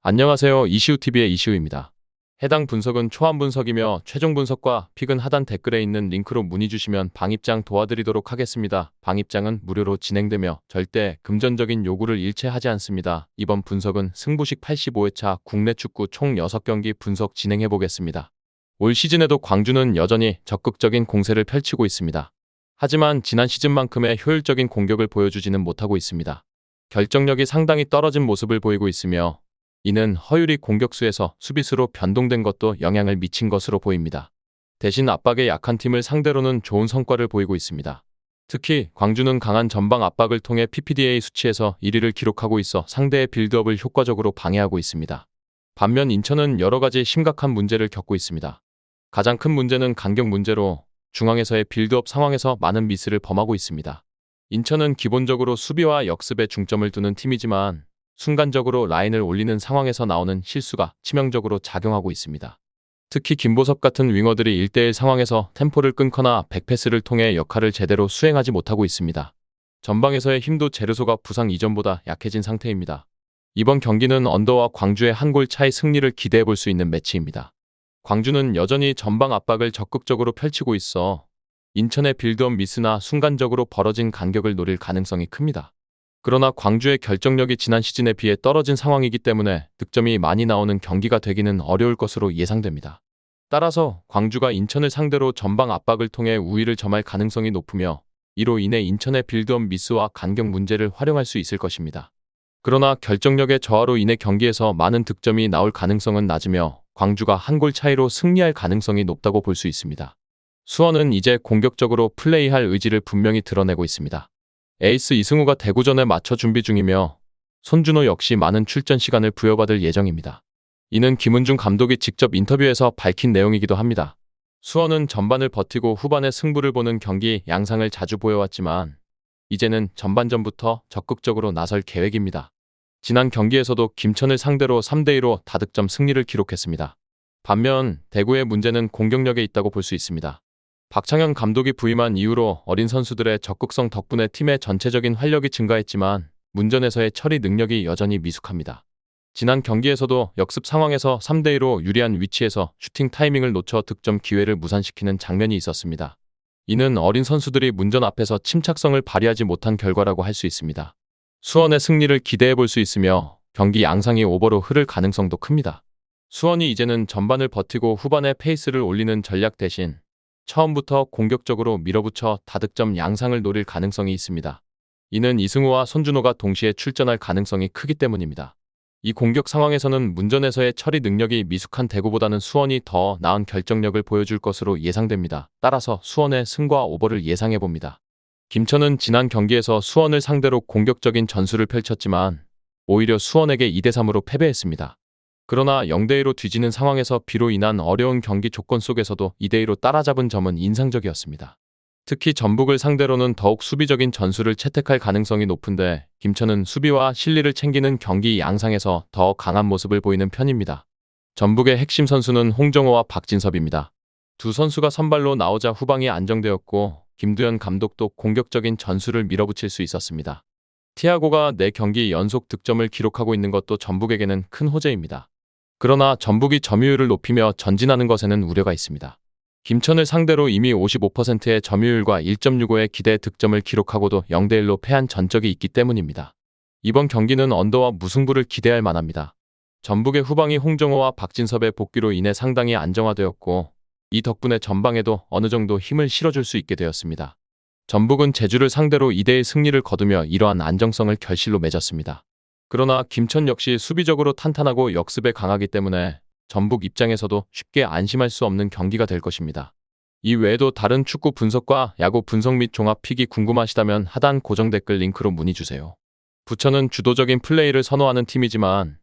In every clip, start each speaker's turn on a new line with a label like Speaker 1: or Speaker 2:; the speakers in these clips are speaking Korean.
Speaker 1: 안녕하세요. 이시우TV의 이시우입니다. 해당 분석은 초안 분석이며 최종 분석과 픽은 하단 댓글에 있는 링크로 문의 주시면 방입장 도와드리도록 하겠습니다. 방입장은 무료로 진행되며 절대 금전적인 요구를 일체하지 않습니다. 이번 분석은 승부식 85회차 국내 축구 총 6경기 분석 진행해 보겠습니다. 올 시즌에도 광주는 여전히 적극적인 공세를 펼치고 있습니다. 하지만 지난 시즌만큼의 효율적인 공격을 보여주지는 못하고 있습니다. 결정력이 상당히 떨어진 모습을 보이고 있으며 이는 허율이 공격수에서 수비수로 변동된 것도 영향을 미친 것으로 보입니다. 대신 압박에 약한 팀을 상대로는 좋은 성과를 보이고 있습니다. 특히 광주는 강한 전방 압박을 통해 PPDA 수치에서 1위를 기록하고 있어 상대의 빌드업을 효과적으로 방해하고 있습니다. 반면 인천은 여러 가지 심각한 문제를 겪고 있습니다. 가장 큰 문제는 간격 문제로 중앙에서의 빌드업 상황에서 많은 미스를 범하고 있습니다. 인천은 기본적으로 수비와 역습에 중점을 두는 팀이지만 순간적으로 라인을 올리는 상황에서 나오는 실수가 치명적으로 작용하고 있습니다. 특히 김보섭 같은 윙어들이 1대1 상황에서 템포를 끊거나 백패스를 통해 역할을 제대로 수행하지 못하고 있습니다. 전방에서의 힘도 제르소가 부상 이전보다 약해진 상태입니다. 이번 경기는 언더와 광주의 한 골 차이 승리를 기대해 볼 수 있는 매치입니다. 광주는 여전히 전방 압박을 적극적으로 펼치고 있어 인천의 빌드업 미스나 순간적으로 벌어진 간격을 노릴 가능성이 큽니다. 그러나 광주의 결정력이 지난 시즌에 비해 떨어진 상황이기 때문에 득점이 많이 나오는 경기가 되기는 어려울 것으로 예상됩니다. 따라서 광주가 인천을 상대로 전방 압박을 통해 우위를 점할 가능성이 높으며 이로 인해 인천의 빌드업 미스와 간격 문제를 활용할 수 있을 것입니다. 그러나 결정력의 저하로 인해 경기에서 많은 득점이 나올 가능성은 낮으며 광주가 한 골 차이로 승리할 가능성이 높다고 볼 수 있습니다. 수원은 이제 공격적으로 플레이할 의지를 분명히 드러내고 있습니다. 에이스 이승우가 대구전에 맞춰 준비 중이며 손준호 역시 많은 출전 시간을 부여받을 예정입니다. 이는 김은중 감독이 직접 인터뷰에서 밝힌 내용이기도 합니다. 수원은 전반을 버티고 후반에 승부를 보는 경기 양상을 자주 보여왔지만 이제는 전반전부터 적극적으로 나설 계획입니다. 지난 경기에서도 김천을 상대로 3대2로 다득점 승리를 기록했습니다. 반면 대구의 문제는 공격력에 있다고 볼 수 있습니다. 박창현 감독이 부임한 이후로 어린 선수들의 적극성 덕분에 팀의 전체적인 활력이 증가했지만 문전에서의 처리 능력이 여전히 미숙합니다. 지난 경기에서도 역습 상황에서 3대2로 유리한 위치에서 슈팅 타이밍을 놓쳐 득점 기회를 무산시키는 장면이 있었습니다. 이는 어린 선수들이 문전 앞에서 침착성을 발휘하지 못한 결과라고 할 수 있습니다. 수원의 승리를 기대해 볼 수 있으며 경기 양상이 오버로 흐를 가능성도 큽니다. 수원이 이제는 전반을 버티고 후반에 페이스를 올리는 전략 대신 처음부터 공격적으로 밀어붙여 다득점 양상을 노릴 가능성이 있습니다. 이는 이승우와 손준호가 동시에 출전할 가능성이 크기 때문입니다. 이 공격 상황에서는 문전에서의 처리 능력이 미숙한 대구보다는 수원이 더 나은 결정력을 보여줄 것으로 예상됩니다. 따라서 수원의 승과 오버를 예상해봅니다. 김천은 지난 경기에서 수원을 상대로 공격적인 전술을 펼쳤지만 오히려 수원에게 2대3으로 패배했습니다. 그러나 0대2로 뒤지는 상황에서 비로 인한 어려운 경기 조건 속에서도 2대2로 따라잡은 점은 인상적이었습니다. 특히 전북을 상대로는 더욱 수비적인 전술을 채택할 가능성이 높은데 김천은 수비와 실리를 챙기는 경기 양상에서 더 강한 모습을 보이는 편입니다. 전북의 핵심 선수는 홍정호와 박진섭입니다. 두 선수가 선발로 나오자 후방이 안정되었고 김두현 감독도 공격적인 전술을 밀어붙일 수 있었습니다. 티아고가 4경기 연속 득점을 기록하고 있는 것도 전북에게는 큰 호재입니다. 그러나 전북이 점유율을 높이며 전진하는 것에는 우려가 있습니다. 김천을 상대로 이미 55%의 점유율과 1.65의 기대 득점을 기록하고도 0대1로 패한 전적이 있기 때문입니다. 이번 경기는 언더와 무승부를 기대할 만합니다. 전북의 후방이 홍정호와 박진섭의 복귀로 인해 상당히 안정화되었고 이 덕분에 전방에도 어느 정도 힘을 실어줄 수 있게 되었습니다. 전북은 제주를 상대로 2대1 승리를 거두며 이러한 안정성을 결실로 맺었습니다. 그러나 김천 역시 수비적으로 탄탄하고 역습에 강하기 때문에 전북 입장에서도 쉽게 안심할 수 없는 경기가 될 것입니다. 이 외에도 다른 축구 분석과 야구 분석 및 종합 픽이 궁금하시다면 하단 고정 댓글 링크로 문의 주세요. 부천은 주도적인 플레이를 선호하는 팀이지만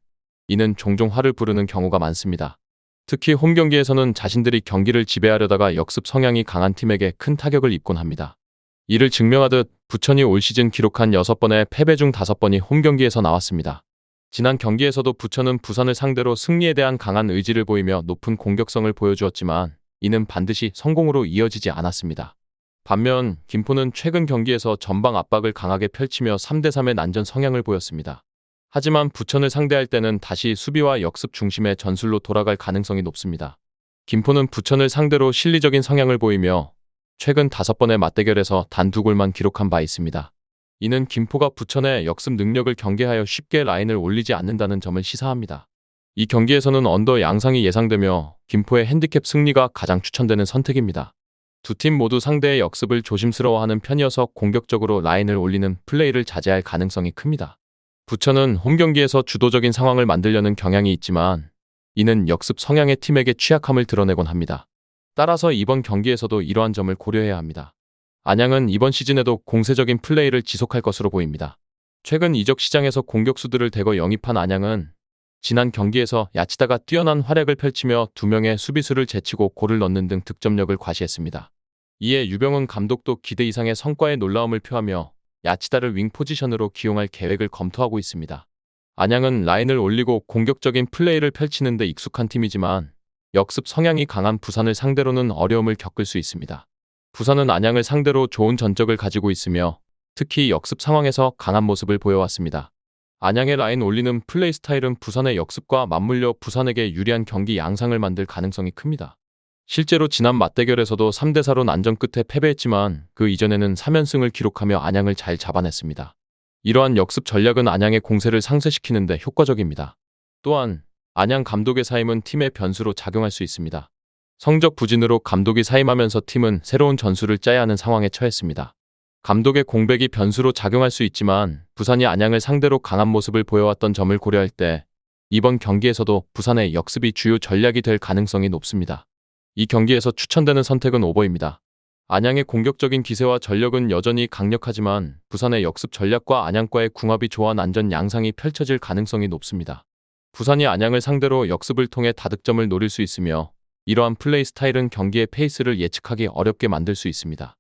Speaker 1: 이는 종종 화를 부르는 경우가 많습니다. 특히 홈 경기에서는 자신들이 경기를 지배하려다가 역습 성향이 강한 팀에게 큰 타격을 입곤 합니다. 이를 증명하듯 부천이 올 시즌 기록한 6번의 패배 중 5번이 홈경기에서 나왔습니다. 지난 경기에서도 부천은 부산을 상대로 승리에 대한 강한 의지를 보이며 높은 공격성을 보여주었지만 이는 반드시 성공으로 이어지지 않았습니다. 반면 김포는 최근 경기에서 전방 압박을 강하게 펼치며 3대3의 난전 성향을 보였습니다. 하지만 부천을 상대할 때는 다시 수비와 역습 중심의 전술로 돌아갈 가능성이 높습니다. 김포는 부천을 상대로 실리적인 성향을 보이며 최근 5번의 맞대결에서 단 2골만 기록한 바 있습니다. 이는 김포가 부천의 역습 능력을 경계하여 쉽게 라인을 올리지 않는다는 점을 시사합니다. 이 경기에서는 언더 양상이 예상되며 김포의 핸디캡 승리가 가장 추천되는 선택입니다. 두 팀 모두 상대의 역습을 조심스러워하는 편이어서 공격적으로 라인을 올리는 플레이를 자제할 가능성이 큽니다. 부천은 홈 경기에서 주도적인 상황을 만들려는 경향이 있지만 이는 역습 성향의 팀에게 취약함을 드러내곤 합니다. 따라서 이번 경기에서도 이러한 점을 고려해야 합니다. 안양은 이번 시즌에도 공세적인 플레이를 지속할 것으로 보입니다. 최근 이적 시장에서 공격수들을 대거 영입한 안양은 지난 경기에서 야치다가 뛰어난 활약을 펼치며 2명의 수비수를 제치고 골을 넣는 등 득점력을 과시했습니다. 이에 유병훈 감독도 기대 이상의 성과에 놀라움을 표하며 야치다를 윙 포지션으로 기용할 계획을 검토하고 있습니다. 안양은 라인을 올리고 공격적인 플레이를 펼치는 데 익숙한 팀이지만 역습 성향이 강한 부산을 상대로는 어려움을 겪을 수 있습니다. 부산은 안양을 상대로 좋은 전적을 가지고 있으며 특히 역습 상황에서 강한 모습을 보여왔습니다. 안양의 라인 올리는 플레이 스타일은 부산의 역습과 맞물려 부산에게 유리한 경기 양상을 만들 가능성이 큽니다. 실제로 지난 맞대결에서도 3대4로 난전 끝에 패배했지만 그 이전에는 3연승을 기록하며 안양을 잘 잡아냈습니다. 이러한 역습 전략은 안양의 공세를 상쇄시키는 데 효과적입니다. 또한 안양 감독의 사임은 팀의 변수로 작용할 수 있습니다. 성적 부진으로 감독이 사임하면서 팀은 새로운 전술을 짜야 하는 상황에 처했습니다. 감독의 공백이 변수로 작용할 수 있지만 부산이 안양을 상대로 강한 모습을 보여왔던 점을 고려할 때 이번 경기에서도 부산의 역습이 주요 전략이 될 가능성이 높습니다. 이 경기에서 추천되는 선택은 오버입니다. 안양의 공격적인 기세와 전력은 여전히 강력하지만 부산의 역습 전략과 안양과의 궁합이 좋아 난전 양상이 펼쳐질 가능성이 높습니다. 부산이 안양을 상대로 역습을 통해 다득점을 노릴 수 있으며 이러한 플레이 스타일은 경기의 페이스를 예측하기 어렵게 만들 수 있습니다.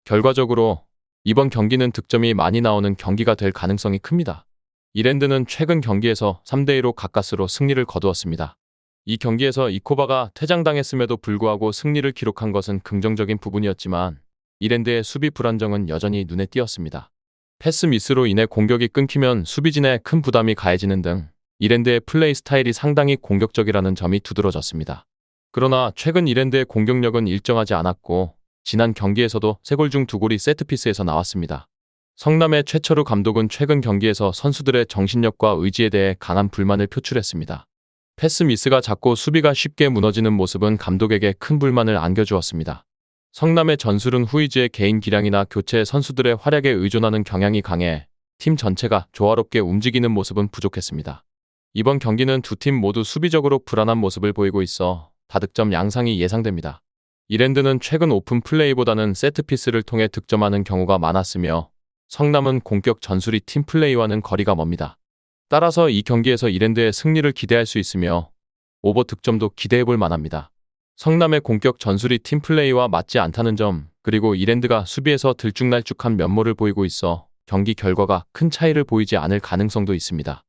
Speaker 1: 결과적으로 이번 경기는 득점이 많이 나오는 경기가 될 가능성이 큽니다. 이랜드는 최근 경기에서 3대2로 가까스로 승리를 거두었습니다. 이 경기에서 이코바가 퇴장당했음에도 불구하고 승리를 기록한 것은 긍정적인 부분이었지만 이랜드의 수비 불안정은 여전히 눈에 띄었습니다. 패스 미스로 인해 공격이 끊기면 수비진에 큰 부담이 가해지는 등 이랜드의 플레이 스타일이 상당히 공격적이라는 점이 두드러졌습니다. 그러나 최근 이랜드의 공격력은 일정하지 않았고 지난 경기에서도 3골 중 2골이 세트피스에서 나왔습니다. 성남의 최철우 감독은 최근 경기에서 선수들의 정신력과 의지에 대해 강한 불만을 표출했습니다. 패스 미스가 잦고 수비가 쉽게 무너지는 모습은 감독에게 큰 불만을 안겨주었습니다. 성남의 전술은 후이즈의 개인 기량이나 교체 선수들의 활약에 의존하는 경향이 강해 팀 전체가 조화롭게 움직이는 모습은 부족했습니다. 이번 경기는 두 팀 모두 수비적으로 불안한 모습을 보이고 있어 다득점 양상이 예상됩니다. 이랜드는 최근 오픈 플레이보다는 세트피스를 통해 득점하는 경우가 많았으며 성남은 공격 전술이 팀 플레이와는 거리가 멉니다. 따라서 이 경기에서 이랜드의 승리를 기대할 수 있으며 오버 득점도 기대해볼 만합니다. 성남의 공격 전술이 팀 플레이와 맞지 않다는 점 그리고 이랜드가 수비에서 들쭉날쭉한 면모를 보이고 있어 경기 결과가 큰 차이를 보이지 않을 가능성도 있습니다.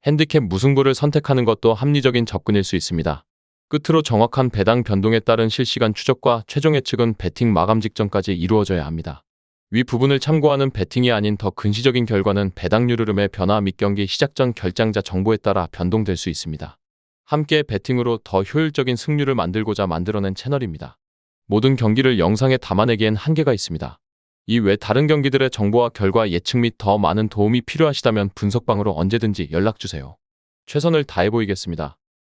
Speaker 1: 핸디캡 무승부를 선택하는 것도 합리적인 접근일 수 있습니다. 끝으로 정확한 배당 변동에 따른 실시간 추적과 최종 예측은 배팅 마감 직전까지 이루어져야 합니다. 위 부분을 참고하는 배팅이 아닌 더 근시적인 결과는 배당률 흐름의 변화 및 경기 시작 전 결장자 정보에 따라 변동될 수 있습니다. 함께 배팅으로 더 효율적인 승률을 만들고자 만들어낸 채널입니다. 모든 경기를 영상에 담아내기엔 한계가 있습니다. 이외 다른 경기들의 정보와 결과 예측 및 더 많은 도움이 필요하시다면 분석방으로 언제든지 연락주세요. 최선을 다해 보이겠습니다.